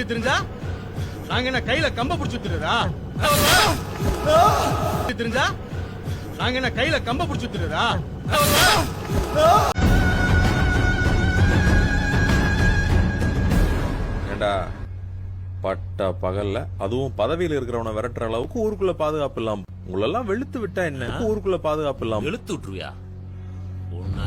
தெரிஞ்சா நாங்க என்ன கையில கம்ப பிடிச்சு திரியறதா? தெரிஞ்சா நாங்க என்ன கையில கம்ப பிடிச்சு திரியறதா? ஏண்டா பட்ட பகல்ல அதுவும் பதவியில இருக்கிறவனை விரட்டுற அளவுக்கு ஊருக்குள்ள பாதுகாப்பு இல்லாம உங்களெல்லாம் வெளுத்து விட்டா என்ன ஊருக்குள்ள பாதுகாப்பு இல்லாம இழுத்து விட்டுருவியா உன்ன